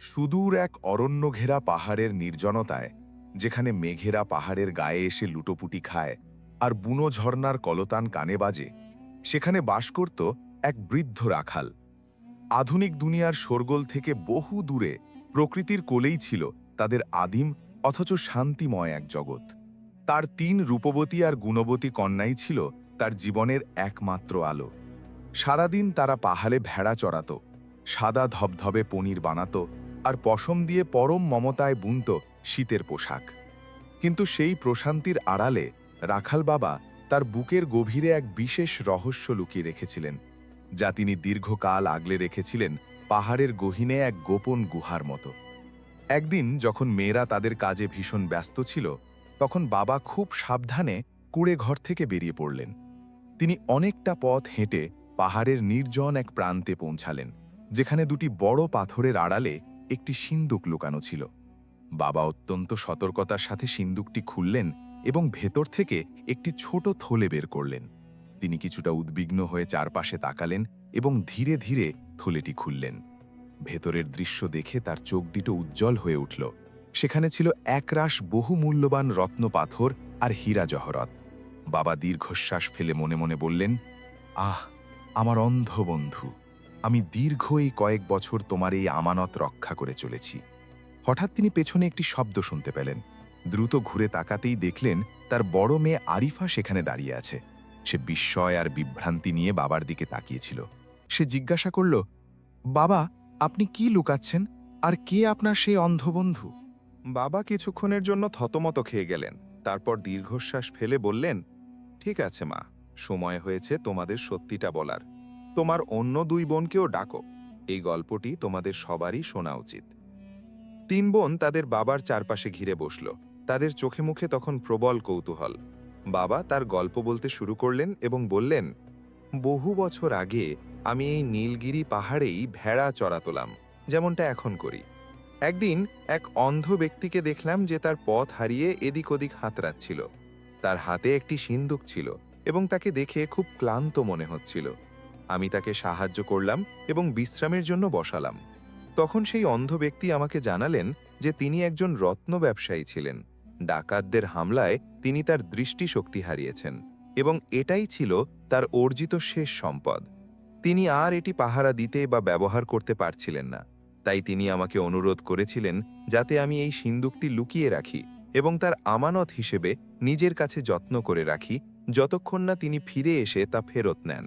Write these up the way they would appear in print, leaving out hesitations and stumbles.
সুদূর এক অরণ্য ঘেরা পাহাড়ের নির্জনতায়, যেখানে মেঘেরা পাহাড়ের গায়ে এসে লুটোপুটি খায় আর বুনো ঝর্ণার কলতান কানে বাজে, সেখানে বাস করত এক বৃদ্ধ রাখাল। আধুনিক দুনিয়ার শোরগোল থেকে বহু দূরে প্রকৃতির কোলেই ছিল তাদের আদিম অথচ শান্তিময় এক জগৎ। তার ৩ রূপবতী আর গুণবতী কন্যাই ছিল তার জীবনের একমাত্র আলো। সারাদিন তারা পাহাড়ে ভেড়া চড়াত, সাদা ধবধবে পনির বানাত আর পশম দিয়ে পরম মমতায় বুনত শীতের পোশাক। কিন্তু সেই প্রশান্তির আড়ালে রাখাল বাবা তার বুকের গভীরে এক বিশেষ রহস্য লুকিয়ে রেখেছিলেন, যা তিনি দীর্ঘকাল আগলে রেখেছিলেন পাহাড়ের গহীনে এক গোপন গুহার মতো। একদিন যখন মেয়েরা তাদের কাজে ভীষণ ব্যস্ত ছিল, তখন বাবা খুব সাবধানে কুঁড়ে ঘর থেকে বেরিয়ে পড়লেন। তিনি অনেকটা পথ হেঁটে পাহাড়ের নির্জন এক প্রান্তে পৌঁছালেন, যেখানে দুটি বড় পাথরের আড়ালে একটি সিন্দুক লুকানো ছিল। বাবা অত্যন্ত সতর্কতার সাথে সিন্দুকটি খুললেন এবং ভেতর থেকে একটি ছোট থলে বের করলেন। তিনি কিছুটা উদ্বিগ্ন হয়ে চারপাশে তাকালেন এবং ধীরে ধীরে থলেটি খুললেন। ভেতরের দৃশ্য দেখে তার চোখ দুটো উজ্জ্বল হয়ে উঠল। সেখানে ছিল একরাশ বহু মূল্যবান রত্ন পাথর আর হীরা জহরত। বাবা দীর্ঘশ্বাস ফেলে মনে মনে বললেন, আহ, আমার অন্ধ বন্ধু, আমি দীর্ঘ এই কয়েক বছর তোমার এই আমানত রক্ষা করে চলেছি। হঠাৎ তিনি পেছনে একটি শব্দ শুনতে পেলেন। দ্রুত ঘুরে তাকাতেই দেখলেন তার বড় মেয়ে আরিফা সেখানে দাঁড়িয়ে আছে। সে বিস্ময় আর বিভ্রান্তি নিয়ে বাবার দিকে তাকিয়েছিল। সে জিজ্ঞাসা করল, বাবা, আপনি কি লুকাচ্ছেন, আর কে আপনার সেই অন্ধ বন্ধু? বাবা কিছুক্ষণের জন্য থতমত খেয়ে গেলেন। তারপর দীর্ঘশ্বাস ফেলে বললেন, ঠিক আছে মা, সময় হয়েছে তোমাদের সত্যিটা বলার। তোমার অন্য 2 বোনকেও ডাকো, এই গল্পটি তোমাদের সবারই শোনা উচিত। 3 বোন তাদের বাবার চারপাশে ঘিরে বসল। তাদের চোখে মুখে তখন প্রবল কৌতূহল। বাবা তার গল্প বলতে শুরু করলেন এবং বললেন, বহু বছর আগে আমি এই নীলগিরি পাহাড়েই ভেড়া চড়াতলাম, যেমনটা এখন করি। একদিন এক অন্ধ ব্যক্তিকে দেখলাম যে তার পথ হারিয়ে এদিক ওদিক হাতড়াচ্ছিল। তার হাতে একটি সিন্দুক ছিল এবং তাকে দেখে খুব ক্লান্ত মনে হচ্ছিল। আমি তাকে সাহায্য করলাম এবং বিশ্রামের জন্য বসালাম। তখন সেই অন্ধ ব্যক্তি আমাকে জানালেন যে তিনি একজন রত্ন ব্যবসায়ী ছিলেন। ডাকাতদের হামলায় তিনি তার দৃষ্টিশক্তি হারিয়েছেন এবং এটাই ছিল তার অর্জিত শেষ সম্পদ। তিনি আর এটি পাহারা দিতে বা ব্যবহার করতে পারছিলেন না। তাই তিনি আমাকে অনুরোধ করেছিলেন যাতে আমি এই সিন্দুকটি লুকিয়ে রাখি এবং তার আমানত হিসেবে নিজের কাছে যত্ন করে রাখি, যতক্ষণ না তিনি ফিরে এসে তা ফেরত নেন।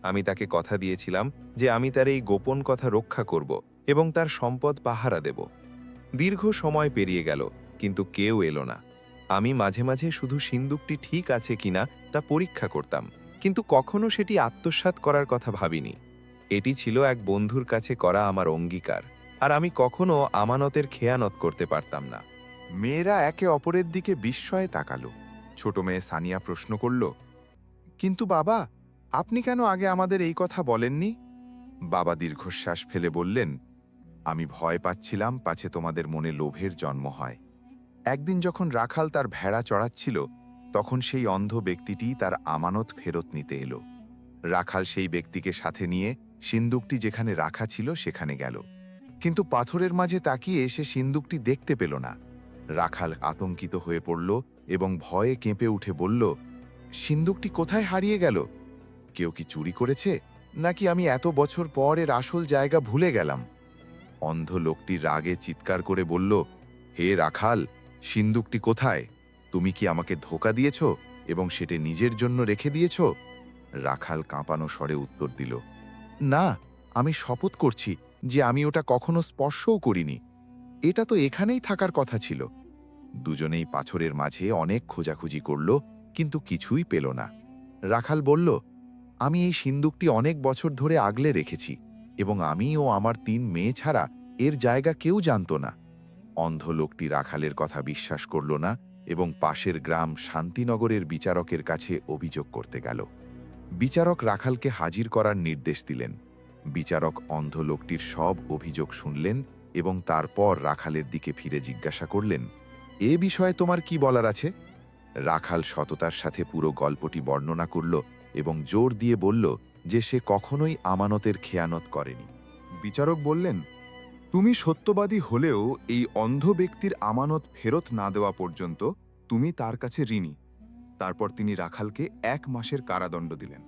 আমি তাকে কথা দিয়েছিলাম যে আমি তার এই গোপন কথা রক্ষা করব এবং তার সম্পদ পাহারা দেব। দীর্ঘ সময় পেরিয়ে গেল, কিন্তু কেউ এলো না। আমি মাঝে মাঝে শুধু সিন্দুকটি ঠিক আছে কিনা তা পরীক্ষা করতাম, কিন্তু কখনো সেটি আত্মসাৎ করার কথা ভাবিনি। এটি ছিল এক বন্ধুর কাছে করা আমার অঙ্গীকার, আর আমি কখনো আমানতের খেয়ানত করতে পারতাম না। মেয়েরা একে অপরের দিকে বিস্ময়ে তাকালো। ছোট মেয়ে সানিয়া প্রশ্ন করল, কিন্তু বাবা, আপনি কেন আগে আমাদের এই কথা বলেননি? বাবা দীর্ঘশ্বাস ফেলে বললেন, আমি ভয় পাচ্ছিলাম পাছে তোমাদের মনে লোভের জন্ম হয়। একদিন যখন রাখাল তার ভেড়া চড়াচ্ছিল, তখন সেই অন্ধ ব্যক্তিটি তার আমানত ফেরত নিতে এলো। রাখাল সেই ব্যক্তিকে সাথে নিয়ে সিন্দুকটি যেখানে রাখা ছিল সেখানে গেল, কিন্তু পাথরের মাঝে তাকিয়ে সে সিন্দুকটি দেখতে পেল না। রাখাল আতঙ্কিত হয়ে পড়ল এবং ভয়ে কেঁপে উঠে বলল, সিন্দুকটি কোথায় হারিয়ে গেল? কেউ কি চুরি করেছে, নাকি আমি এত বছর পর এর আসল জায়গা ভুলে গেলাম? অন্ধ লোকটি রাগে চিৎকার করে বলল, হে রাখাল, সিন্দুকটি কোথায়? তুমি কি আমাকে ধোঁকা দিয়েছ এবং সেটা নিজের জন্য রেখে দিয়েছ? রাখাল কাঁপানো স্বরে উত্তর দিল, না, আমি শপথ করছি যে আমি ওটা কখনো স্পর্শও করিনি। এটা তো এখানেই থাকার কথা ছিল। দুজনেই পাথরের মাঝে অনেক খোঁজাখুঁজি করল, কিন্তু কিছুই পেল না। রাখাল বলল, আমি এই সিন্দুকটি অনেক বছর ধরে আগলে রেখেছি এবং আমি ও আমার 3 মেয়ে ছাড়া এর জায়গা কেউ জানত না। অন্ধ লোকটি রাখালের কথা বিশ্বাস করল না এবং পাশের গ্রাম শান্তিনগরের বিচারকের কাছে অভিযোগ করতে গেল। বিচারক রাখালকে হাজির করার নির্দেশ দিলেন। বিচারক অন্ধ লোকটির সব অভিযোগ শুনলেন এবং তারপর রাখালের দিকে ফিরে জিজ্ঞাসা করলেন, এ বিষয়ে তোমার কি বলার আছে? রাখাল সততার সাথে পুরো গল্পটি বর্ণনা করল এবং জোর দিয়ে বলল যে সে কখনোই আমানতের খেয়ানত করেনি। বিচারক বললেন, তুমি সত্যবাদী হলেও এই অন্ধ ব্যক্তির আমানত ফেরত না দেওয়া পর্যন্ত তুমি তার কাছে ঋণী। তারপর তিনি রাখালকে 1 মাসের কারাদণ্ড দিলেন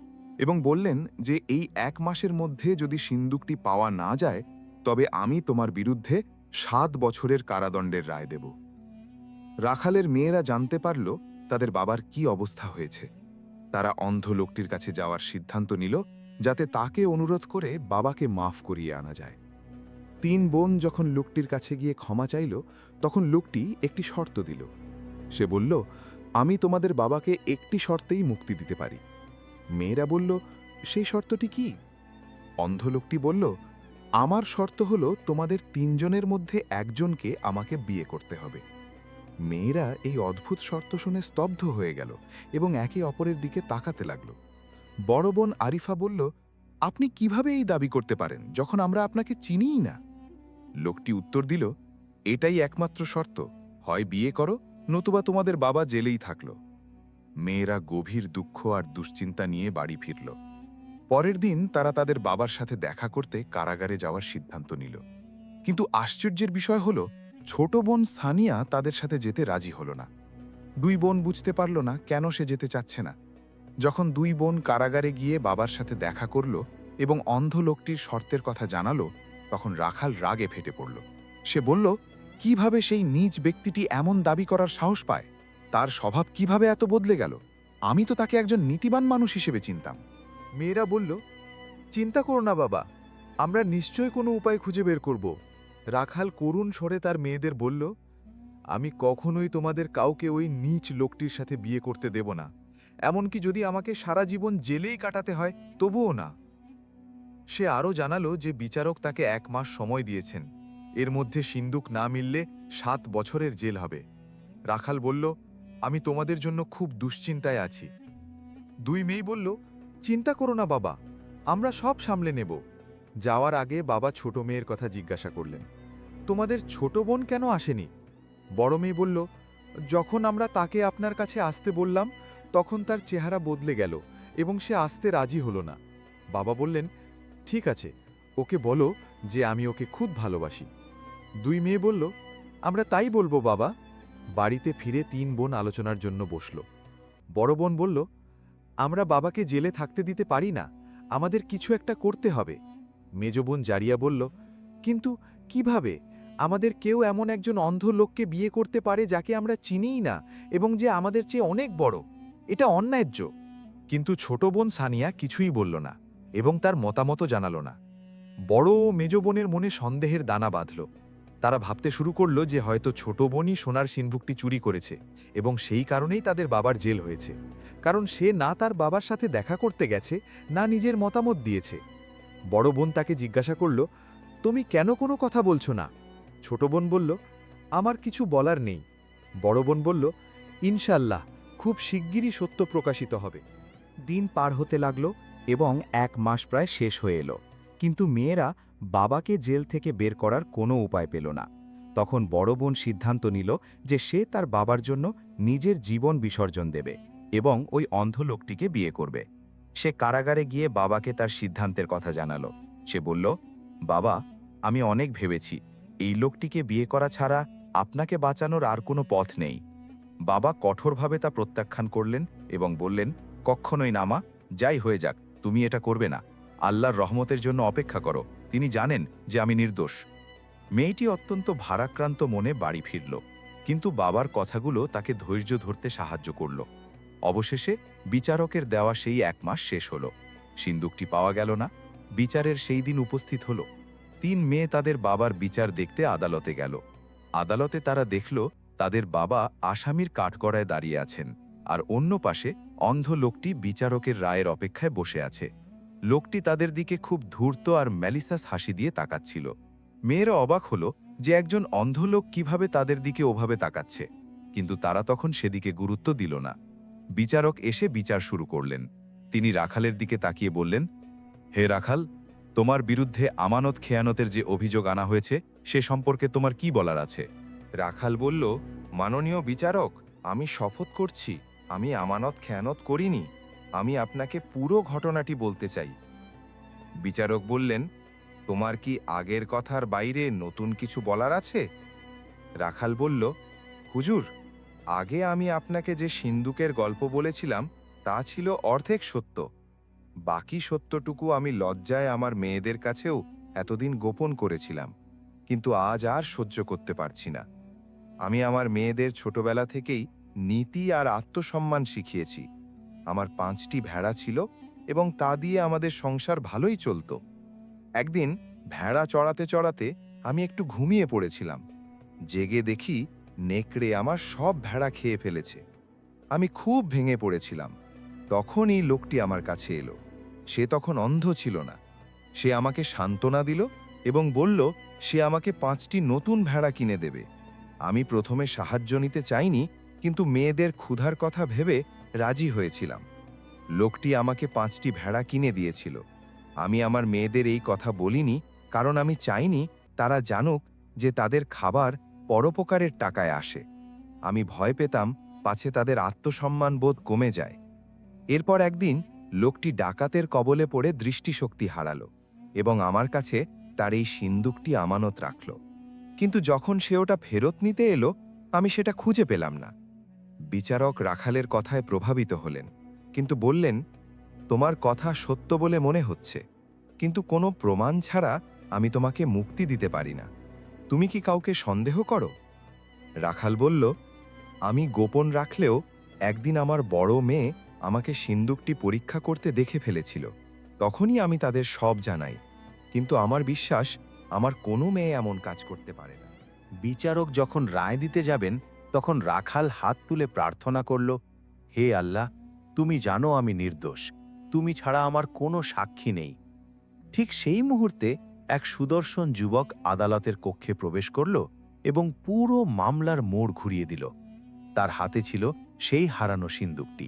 এবং বললেন যে এই 1 মাসের মধ্যে যদি সিন্দুকটি পাওয়া না যায় তবে আমি তোমার বিরুদ্ধে 7 বছরের কারাদণ্ডের রায় দেব। রাখালের মেয়েরা জানতে পারল তাদের বাবার কি অবস্থা হয়েছে। তারা অন্ধ লোকটির কাছে যাওয়ার সিদ্ধান্ত নিল যাতে তাকে অনুরোধ করে বাবাকে মাফ করিয়ে আনা যায়। 3 বোন যখন লোকটির কাছে গিয়ে ক্ষমা চাইল তখন লোকটি একটি শর্ত দিল। সে বলল, আমি তোমাদের বাবাকে একটি শর্তেই মুক্তি দিতে পারি। মেয়েরা বলল, সেই শর্তটি কি? অন্ধ লোকটি বলল, আমার শর্ত হলো তোমাদের 3 জনের মধ্যে একজনকে আমাকে বিয়ে করতে হবে। মেয়েরা এই অদ্ভুত শর্ত শুনে স্তব্ধ হয়ে গেল এবং একে অপরের দিকে তাকাতে লাগল। বড় বোন আরিফা বলল, আপনি কিভাবে এই দাবি করতে পারেন যখন আমরা আপনাকে চিনিই না? লোকটি উত্তর দিল, এটাই একমাত্র শর্ত, হয় বিয়ে করো নতুবা তোমাদের বাবা জেলেই থাকল। মেয়েরা গভীর দুঃখ আর দুশ্চিন্তা নিয়ে বাড়ি ফিরল। পরের দিন তারা তাদের বাবার সাথে দেখা করতে কারাগারে যাওয়ার সিদ্ধান্ত নিল। কিন্তু আশ্চর্যের বিষয় হল ছোট বোন সানিয়া তাদের সাথে যেতে রাজি হল না। 2 বোন বুঝতে পারল না কেন সে যেতে চাচ্ছে না। যখন 2 বোন কারাগারে গিয়ে বাবার সাথে দেখা করল এবং অন্ধ লোকটির শর্তের কথা জানালো তখন রাখাল রাগে ফেটে পড়ল। সে বলল, কিভাবে সেই নীচ ব্যক্তিটি এমন দাবি করার সাহস পায়? তার স্বভাব কিভাবে এত বদলে গেল? আমি তো তাকে একজন নীতিবান মানুষ হিসেবে চিনতাম। মেয়েরা বলল, চিন্তা করো না বাবা, আমরা নিশ্চয় কোনো উপায় খুঁজে বের করব। রাখাল করুণ স্বরে তার মেয়েদের বলল, আমি কখনোই তোমাদের কাউকে ওই নীচ লোকটির সাথে বিয়ে করতে দেব না, এমনকি যদি আমাকে সারা জীবন জেলেই কাটাতে হয় তবুও না। সে আরও জানালো যে বিচারক তাকে 1 মাস সময় দিয়েছেন, এর মধ্যে সিন্দুক না মিললে 7 বছরের জেল হবে। রাখাল বলল, আমি তোমাদের জন্য খুব দুশ্চিন্তায় আছি। 2 মেয়ে বলল, চিন্তা করো না বাবা, আমরা সব সামলে নেব। যাওয়ার আগে বাবা ছোট মেয়ের কথা জিজ্ঞাসা করলেন, তোমাদের ছোট বোন কেন আসেনি? বড় মেয়ে বলল, যখন আমরা তাকে আপনার কাছে আসতে বললাম তখন তার চেহারা বদলে গেল এবং সে আসতে রাজি হলো না। বাবা বললেন, ঠিক আছে, ওকে বলো যে আমি ওকে খুব ভালোবাসি। 2 মেয়ে বলল, আমরা তাই বলবো বাবা। বাড়িতে ফিরে 3 বোন আলোচনার জন্য বসল। বড় বোন বলল, আমরা বাবাকে জেলে থাকতে দিতে পারি না, আমাদের কিছু একটা করতে হবে। মেজ বোন জারিয়া বলল, কিন্তু কিভাবে? আমাদের কেউ এমন একজন অন্ধ লোককে বিয়ে করতে পারে যাকে আমরা চিনিই না এবং যে আমাদের চেয়ে অনেক বড়। এটা অন্যায্য। কিন্তু ছোট বোন সানিয়া কিছুই বলল না এবং তার মতামত জানালো না। বড় ও মেজ বোনের মনে সন্দেহের দানা বাঁধল। তারা ভাবতে শুরু করল যে হয়তো ছোট বোনই সোনার সিন্দুকটি চুরি করেছে এবং সেই কারণেই তাদের বাবার জেল হয়েছে, কারণ সে না তার বাবার সাথে দেখা করতে গেছে না নিজের মতামত দিয়েছে। বড় বোন তাকে জিজ্ঞাসা করল, তুমি কেন কোনো কথা বলছো না? ছোট বোন বলল, আমার কিছু বলার নেই। বড় বোন বলল, ইনশাল্লাহ খুব শিগগিরই সত্য প্রকাশিত হবে। দিন পার হতে লাগল এবং 1 মাস প্রায় শেষ হয়ে এলো, কিন্তু মেয়েরা বাবাকে জেল থেকে বের করার কোনো উপায় পেল না। তখন বড় বোন সিদ্ধান্ত নিল যে সে তার বাবার জন্য নিজের জীবন বিসর্জন দেবে এবং ওই অন্ধ লোকটিকে বিয়ে করবে। সে কারাগারে গিয়ে বাবাকে তার সিদ্ধান্তের কথা জানালো। সে বলল, বাবা, আমি অনেক ভেবেছি, এই লোকটিকে বিয়ে করা ছাড়া আপনাকে বাঁচানোর আর কোনো পথ নেই। বাবা কঠোরভাবে তা প্রত্যাখ্যান করলেন এবং বললেন, কখনোই না মা, যাই হয়ে যাক, তুমি এটা করবে না। আল্লাহর রহমতের জন্য অপেক্ষা করো, তিনি জানেন যে আমি নির্দোষ। মেয়েটি অত্যন্ত ভারাক্রান্ত মনে বাড়ি ফিরল, কিন্তু বাবার কথাগুলো তাকে ধৈর্য ধরতে সাহায্য করল। অবশেষে বিচারকের দেওয়া সেই 1 মাস শেষ হল। সিন্দুকটি পাওয়া গেল না। বিচারের সেই দিন উপস্থিত হল। 3 মেয়ে তাদের বাবার বিচার দেখতে আদালতে গেল। আদালতে তারা দেখল তাদের বাবা আসামির কাঠগড়ায় দাঁড়িয়ে আছেন, আর অন্য পাশে অন্ধ লোকটি বিচারকের রায়ের অপেক্ষায় বসে আছে। লোকটি তাদের দিকে খুব ধূর্ত আর ম্যালিসাস হাসি দিয়ে তাকাচ্ছিল। মেয়েরা অবাক হলো যে একজন অন্ধ লোক কিভাবে তাদের দিকে ওভাবে তাকাচ্ছে, কিন্তু তারা তখন সেদিকে গুরুত্ব দিল না। বিচারক এসে বিচার শুরু করলেন। তিনি রাখালের দিকে তাকিয়ে বললেন, হে রাখাল, তোমার বিরুদ্ধে আমানত খেয়ানতের যে অভিযোগ আনা হয়েছে সে সম্পর্কে তোমার কি বলার আছে? রাখাল বলল, মাননীয় বিচারক, আমি শপথ করছি আমি আমানত খেয়ানত করিনি। আমি আপনাকে পুরো ঘটনাটি বলতে চাই। বিচারক বললেন, তোমার কি আগের কথার বাইরে নতুন কিছু বলার আছে? রাখাল বলল, হুজুর, আগে আমি আপনাকে যে সিন্দুকের গল্প বলেছিলাম তা ছিল অর্ধেক সত্য। বাকি সত্যটুকু আমি লজ্জায় আমার মেয়েদের কাছেও এতদিন গোপন করেছিলাম, কিন্তু আজ আর সহ্য করতে পারছি না। আমি আমার মেয়েদের ছোটবেলা থেকেই নীতি আর আত্মসম্মান শিখিয়েছি। আমার 5টি ভেড়া ছিল এবং তা দিয়ে আমাদের সংসার ভালোই চলত। একদিন ভেড়া চড়াতে চড়াতে আমি একটু ঘুমিয়ে পড়েছিলাম। জেগে দেখি নেকড়ে আমার সব ভেড়া খেয়ে ফেলেছে। আমি খুব ভেঙে পড়েছিলাম। তখনই লোকটি আমার কাছে এলো। সে তখন অন্ধ ছিল না। সে আমাকে সান্ত্বনা দিল এবং বলল সে আমাকে 5টি নতুন ভেড়া কিনে দেবে। আমি প্রথমে সাহায্য নিতে চাইনি, কিন্তু মেয়েদের ক্ষুধার কথা ভেবে রাজি হয়েছিলাম। লোকটি আমাকে 5টি ভেড়া কিনে দিয়েছিল। আমি আমার মেয়েদের এই কথা বলিনি, কারণ আমি চাইনি তারা জানুক যে তাদের খাবার পরোপকারের টাকায় আসে। আমি ভয় পেতাম পাছে তাদের আত্মসম্মান বোধ কমে যায়। এরপর একদিন লোকটি ডাকাতের কবলে পড়ে দৃষ্টিশক্তি হারালো এবং আমার কাছে তার এই সিন্দুকটি আমানত রাখল। কিন্তু যখন সে ওটা ফেরত নিতে এলো, আমি সেটা খুঁজে পেলাম না। বিচারক রাখালের কথায় প্রভাবিত হলেন, কিন্তু বললেন, তোমার কথা সত্য বলে মনে হচ্ছে, কিন্তু কোনো প্রমাণ ছাড়া আমি তোমাকে মুক্তি দিতে পারি না। তুমি কি কাউকে সন্দেহ করো? রাখাল বলল, আমি গোপন রাখলেও একদিন আমার বড় মেয়ে আমাকে সিন্দুকটি পরীক্ষা করতে দেখে ফেলেছিল। তখনই আমি তাদের সব জানাই, কিন্তু আমার বিশ্বাস আমার কোনো মেয়ে এমন কাজ করতে পারে না। বিচারক যখন রায় দিতে যাবেন তখন রাখাল হাত তুলে প্রার্থনা করল, হে আল্লাহ, তুমি জানো আমি নির্দোষ, তুমি ছাড়া আমার কোনো সাক্ষী নেই। ঠিক সেই মুহূর্তে এক সুদর্শন যুবক আদালতের কক্ষে প্রবেশ করল এবং পুরো মামলার মোড় ঘুরিয়ে দিল। তার হাতে ছিল সেই হারানো সিন্দুকটি।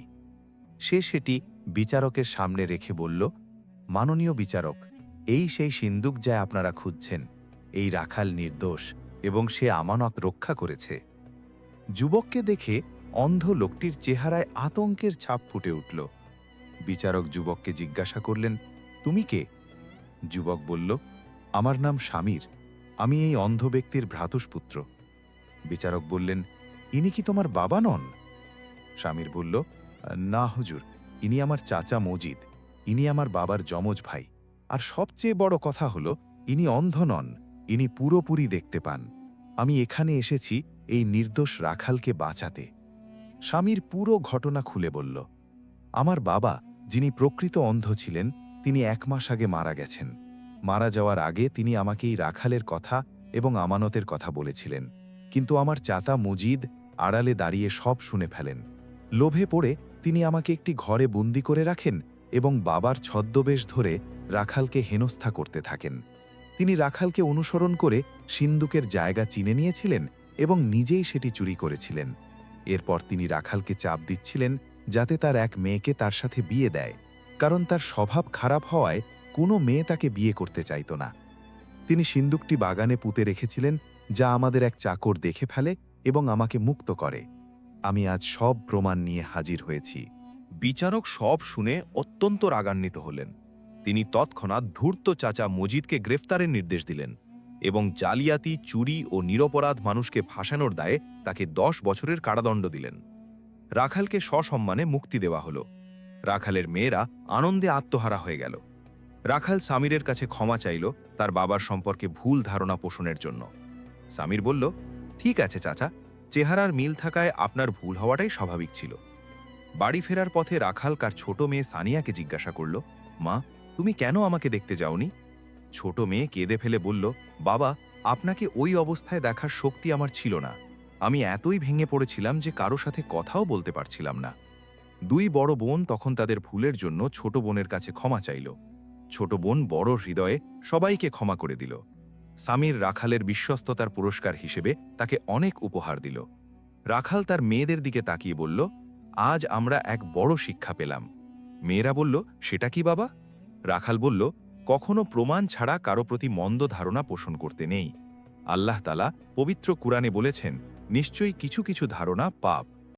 সে সেটি বিচারকের সামনে রেখে বলল, মাননীয় বিচারক, এই সেই সিন্দুক যা আপনারা খুঁজছেন। এই রাখাল নির্দোষ এবং সে আমানত রক্ষা করেছে। যুবককে দেখে অন্ধ লোকটির চেহারায় আতঙ্কের ছাপ ফুটে উঠল। বিচারক যুবককে জিজ্ঞাসা করলেন, তুমি কে? যুবক বলল, আমার নাম শামির, আমি এই অন্ধ ব্যক্তির ভ্রাতুষ্পুত্র। বিচারক বললেন, ইনি কি তোমার বাবা নন? শামির বলল, না হুজুর, ইনি আমার চাচা মজিদ, ইনি আমার বাবার যমজ ভাই। আর সবচেয়ে বড় কথা হলো, ইনি অন্ধ নন, ইনি পুরোপুরি দেখতে পান। আমি এখানে এসেছি এই নির্দোষ রাখালকে বাঁচাতে। স্বামীর পুরো ঘটনা খুলে বলল, আমার বাবা, যিনি প্রকৃত অন্ধ ছিলেন, তিনি 1 মাস আগে মারা গেছেন। মারা যাওয়ার আগে তিনি আমাকে এই রাখালের কথা এবং আমানতের কথা বলেছিলেন, কিন্তু আমার চাচা মজিদ আড়ালে দাঁড়িয়ে সব শুনে ফেলেন। লোভে পড়ে তিনি আমাকে একটি ঘরে বন্দি করে রাখেন এবং বাবার ছদ্মবেশ ধরে রাখালকে হেনস্থা করতে থাকেন। তিনি রাখালকে অনুসরণ করে সিন্দুকের জায়গা চিনে নিয়েছিলেন এবং নিজেই সেটি চুরি করেছিলেন। এরপর তিনি রাখালকে চাপ দিচ্ছিলেন যাতে তার এক মেয়েকে তার সাথে বিয়ে দেয়, কারণ তার স্বভাব খারাপ হওয়ায় কোনো মেয়ে তাকে বিয়ে করতে চাইত না। তিনি সিন্দুকটি বাগানে পুঁতে রেখেছিলেন, যা আমাদের এক চাকর দেখে ফেলে এবং আমাকে মুক্ত করে। আমি আজ সব প্রমাণ নিয়ে হাজির হয়েছি। বিচারক সব শুনে অত্যন্ত রাগান্বিত হলেন। তিনি তৎক্ষণাৎ ধূর্ত চাচা মজিদকে গ্রেফতারের নির্দেশ দিলেন এবং জালিয়াতি, চুরি ও নিরপরাধ মানুষকে ফাঁসানোর দায়ে তাকে 10 বছরের কারাদণ্ড দিলেন। রাখালকে সসম্মানে মুক্তি দেওয়া হল। রাখালের মেয়েরা আনন্দে আত্মহারা হয়ে গেল। রাখাল সামিরের কাছে ক্ষমা চাইল তার বাবার সম্পর্কে ভুল ধারণা পোষণের জন্য। সামির বলল, ঠিক আছে চাচা, চেহারার মিল থাকায় আপনার ভুল হওয়াটাই স্বাভাবিক ছিল। বাড়ি ফেরার পথে রাখাল তার ছোট মেয়ে সানিয়াকে জিজ্ঞাসা করল, মা, তুমি কেন আমাকে দেখতে যাওনি? ছোট মেয়ে কেঁদে ফেলে বলল, বাবা, আপনাকে ওই অবস্থায় দেখার শক্তি আমার ছিল না। আমি এতই ভেঙে পড়েছিলাম যে কারো সাথে কথাও বলতে পারছিলাম না। 2 বড় বোন তখন তাদের ভুলের জন্য ছোট বোনের কাছে ক্ষমা চাইল। ছোট বোন বড় হৃদয়ে সবাইকে ক্ষমা করে দিল। সামির রাখালের বিশ্বস্ততার পুরস্কার হিসেবে তাকে অনেক উপহার দিল। রাখাল তার মেয়েদের দিকে তাকিয়ে বলল, আজ আমরা এক বড় শিক্ষা পেলাম। মেয়েরা বলল, সেটা কি বাবা? রাখাল বলল, কখনো প্রমাণ ছাড়া কারো প্রতি মন্দ ধারণা পোষণ করতে নেই। আল্লাহ তাআলা পবিত্র কুরআনে বলেছেন, নিশ্চয়ই কিছু কিছু ধারণা পাপ।